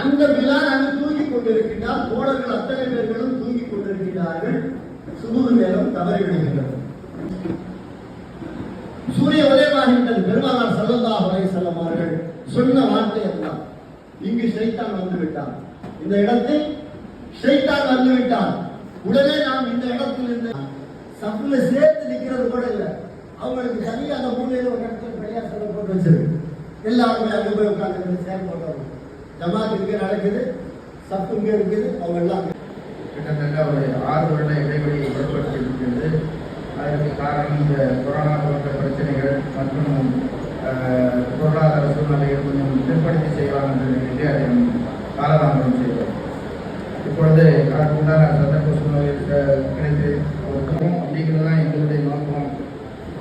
அந்த பிலால் அங்கு தூங்கிக் கொண்டிருக்கிறார். தோழர்கள் அத்தனை பேர்களும் தூங்கிக் கொண்டிருக்கிறார்கள். சுபுஹ் நேரம் தவறிவிடுகின்றது. சூரிய உதயமாகின்றது. பெருமானார் ஸல்லல்லாஹு அலைஹி வஸல்லம் அவர்கள் சொன்ன வார்த்தை எல்லாம், இங்கு ஷைத்தான் வந்து விட்டான், இந்த இடத்தில் ஷைத்தான் வந்து விட்டான். உடனே நாம் இந்த இடத்தில் இருந்து சப்புல சேர்த்து நிக்கிறது கூட இல்லை. அவங்களுக்கு தனியாக அந்த மூலையில ஒரு இடத்துல பெரியார் சொல்ல போட்டு வச்சிருக்கு. எல்லாருமே அங்கே போய் உட்காந்து சேர் போட்டோம். ஜமாத் இங்கே நடக்குது, சப்பு இங்கே இருக்குது. அவங்க எல்லாம் கிட்டத்தட்ட ஒரு 6 வருட இடைவெளி ஏற்படுத்தி இருக்கிறது. அதற்கு காரணம் இந்த கொரோனா போன்ற பிரச்சனைகள் மற்றும் பொருளாதார சூழ்நிலையை கொஞ்சம் பிற்படுத்தி செய்வாங்க என்று நினைத்து அதை காலதாமதம் செய்வோம். இப்பொழுது அதற்குண்டான சந்தர்ப்ப சூழ்நிலை கிடைத்து அப்படிங்கிறது தான் எங்களுடைய நோக்கம்.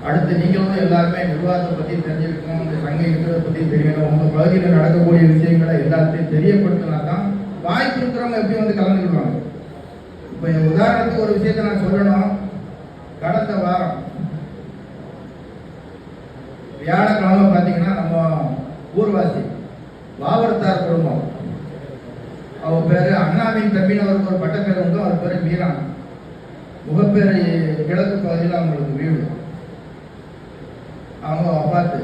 அடுத்து நீங்களும் எல்லாருமே நிர்வாகத்தை பற்றி தெரிஞ்சிருக்கணும், இந்த சங்கம் இருக்கிறத பற்றி தெரியணும், உங்கள் பகுதியில் நடக்கக்கூடிய விஷயங்களை எல்லாத்தையும் தெரியப்படுத்தினா தான் வாய்ப்பு இருக்கிறவங்க எப்படி வந்து கலந்துக்கிடுவாங்க. இப்போ உதாரணத்துக்கு ஒரு விஷயத்தை நான் சொல்லணும். கடந்த வாரம் வியாழக்கிழமை பார்த்தீங்கன்னா நம்ம ஊர்வாசி வாவர்த்தார் குடும்பம், அவர் பேர் அண்ணாவின் தம்பின்னு அவருக்கு ஒரு பட்ட பேர் உண்டு. அவர் பேர் மீரான். முகப்பேர் கிழக்கு பகுதியில் அவங்களுக்கு வீடு. அவங்க அப்பாத்து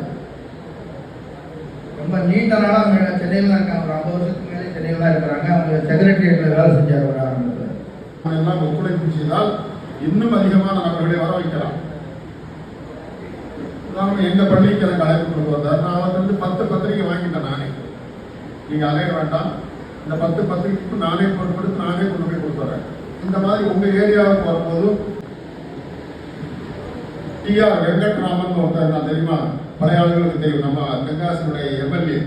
ரொம்ப நீண்ட நாளாக சென்னையில் தான் இருக்காங்க. ஒரு 50 வருஷத்துக்கு மேலே சென்னையில் தான் இருக்கிறாங்க. அவங்க செக்ரட்டரியேட்டில் வேலை செஞ்சார் ஒரு ஆரம்பத்தில். எல்லாம் ஒத்துழைப்பு செய்தால் இன்னும் அதிகமான நபர்களை வர வைக்கலாம். எங்க பள்ளிக்கு எனக்கு அழைப்பு கொண்டு வந்தார். நான் வந்து 10 பத்திரிகை வாங்கிட்டேன் நானே. நீங்க அலைய வேண்டாம், இந்த 10 பத்திரிகைக்கு நானே பொறுப்படுத்தி நானே கொண்டு போய் கொடுத்துறேன். இந்த மாதிரி உங்க ஏரியாவுக்கு வரும்போது டிஆர் வெங்கட்ராமன் ஒருத்தர் நான் தெரியுமா, பழைய ஆளுகளுக்கு தெரியும், நம்ம தென்காசியுடைய எம்எல்ஏ,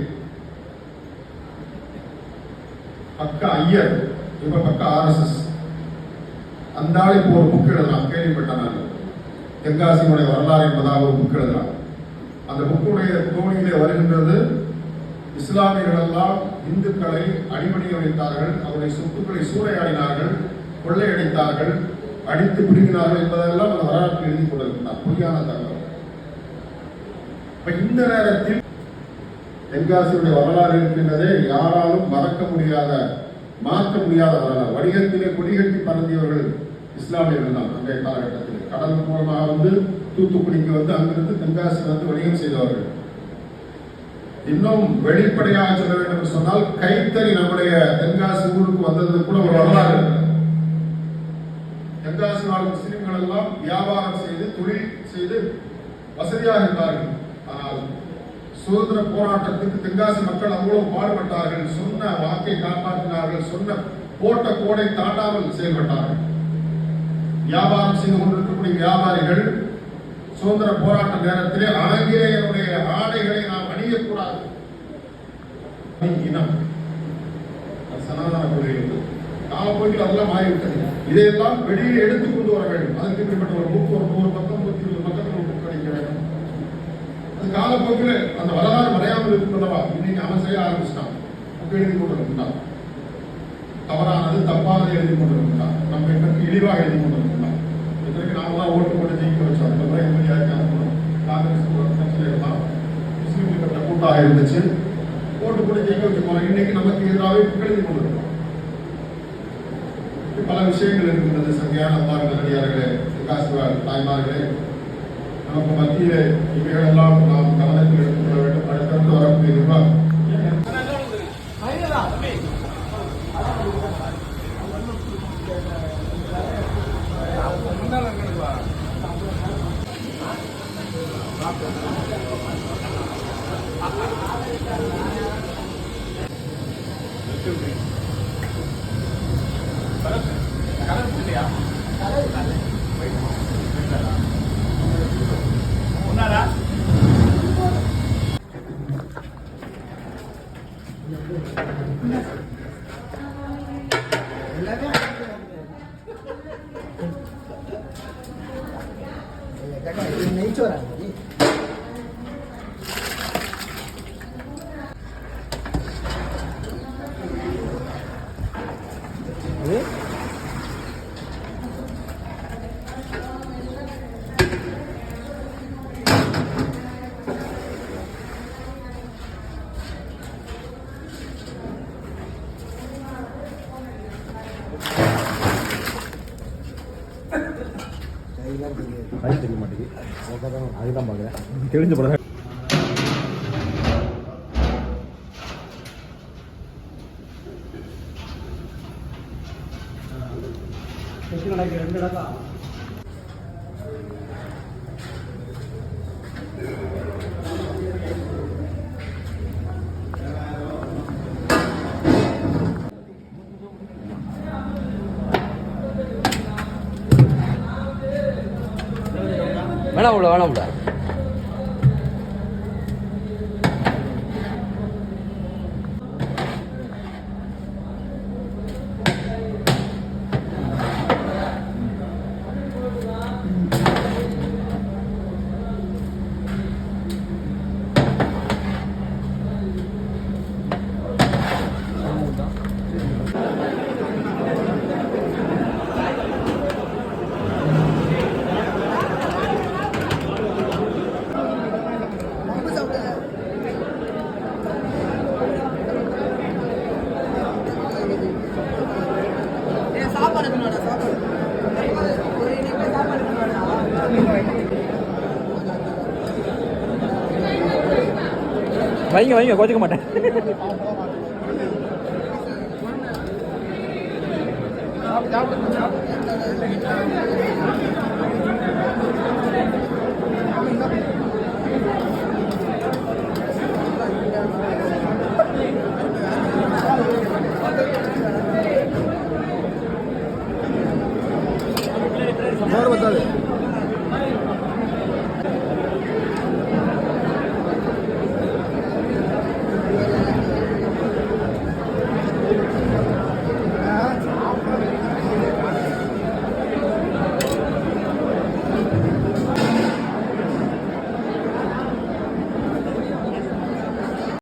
பக்க ஐயர், இப்ப பக்க ஆர்எஸ்எஸ். அந்த ஆள் இப்போ ஒரு புக் எழுதலாம், கேள்விப்பட்டேன் நான். தென்காசியினுடைய வரலாறு என்பதாக ஒரு புக் எழுதலாம். அந்த புக்குடைய தோணியிலே வருகின்றது, இஸ்லாமியர்கள் எல்லாம் இந்துக்களை அடிமணிய வைத்தார்கள், அவருடைய சொத்துக்களை சூறையாடினார்கள், கொள்ளையடித்தார்கள், அடித்து பிடிக்கிறார்கள் என்பதெல்லாம் அந்த வரலாற்றில் எழுதி கொண்டிருக்கிறார். பொய்யான தகவல். இப்ப இந்த நேரத்தில் தென்காசியுடைய வரலாறு இருக்கின்றதே யாராலும் மறக்க முடியாத, மாற்ற முடியாத வரலாறு. வணிகத்திலே கொடிகட்டி பறந்தியவர்கள் இஸ்லாமியர்கள் தான். அன்றைய காலகட்டத்தில் கடல் மூலமாக வந்து தூத்துக்குடிக்கு வந்து அங்கிருந்து தென்காசி வந்து வணிகம் செய்தவர்கள். இன்னும் வெளிப்படையாக சொல்ல வேண்டும் என்று சொன்னால், கைத்தறி நம்முடைய தென்காசி ஊருக்கு வந்தது கூட ஒரு வரலாறு. தென்காசி வாழ் முஸ்லிம்கள் எல்லாம் வியாபாரம் செய்து தொழில் செய்து வசதியாக இருந்தார்கள். ஆனால் சுதந்திர போராட்டத்துக்கு தென்காசி மக்கள் அவ்வளவு பாடுபட்டார்கள். சொன்ன வாக்கை காப்பாற்றினார்கள், சொன்ன போட்ட கோடை தாண்டாமல் செயல்பட்டார்கள். வியாபாரம் செய்து கொண்டிருக்கக்கூடிய வியாபாரிகள் சுதந்திர போராட்ட நேரத்திலே ஆங்கிலேயருடைய ஆடைகளை நாம் அணியக்கூடாது, இனம் சனாதன கொள்கை காலப்போக்கில் அதெல்லாம் மாறிவிட்டது. இதையெல்லாம் வெளியே எடுத்துக் கொண்டு வர வேண்டும். அதற்கு இப்படிப்பட்ட ஒரு புக், ஒரு 100 பக்கம் 120 பக்கத்தில் ஒரு புக் கிடைக்க வேண்டும். அது காலப்போக்கில் அந்த வரலாறு மறையாமல் இருக்கின்றவா இன்னைக்கு அவன் செய்ய ஆரம்பிச்சிட்டான். புக் எழுதி கொண்டிருக்கிறான், தவறானது தப்பானது எழுதி கொண்டிருக்கிறான், நம்மை பற்றி இழிவாக எழுதி கொண்டிருக்கிறான். இதற்கு நாம தான் ஓட்டு போட்டு ஜெயிக்க வச்சோம். அந்த முறை எம்எல்ஏ காங்கிரஸ் கட்சியிலாம் முஸ்லீம் கட்ட கூட்டாக இருந்துச்சு, ஓட்டு போட்டு ஜெயிக்க வச்சு போறோம். இன்னைக்கு நமக்கு எதிராகவே புக் எழுதி கொண்டிருக்கிறோம். பல விஷயங்கள் இருக்கின்றது. சங்கையான அம்மார்கள், அடியார்களே, தென்காசி தாய்மார்களே, நமக்கு மத்தியிலே இவைகளெல்லாம் நாம் கவனத்தில் எடுத்துக்கொள்ள வேண்டும். அடுத்தடுத்து வரக்கூடிய நிர்வாகம் சைஸ் தெரிய மாட்டேங்குது. அதுதான் பார்க்குறேன். தெரிஞ்ச படம் ரெண்டு இடக்கா வேணாம் விட வைங்க கோச்சிக்க மாட்டேன்.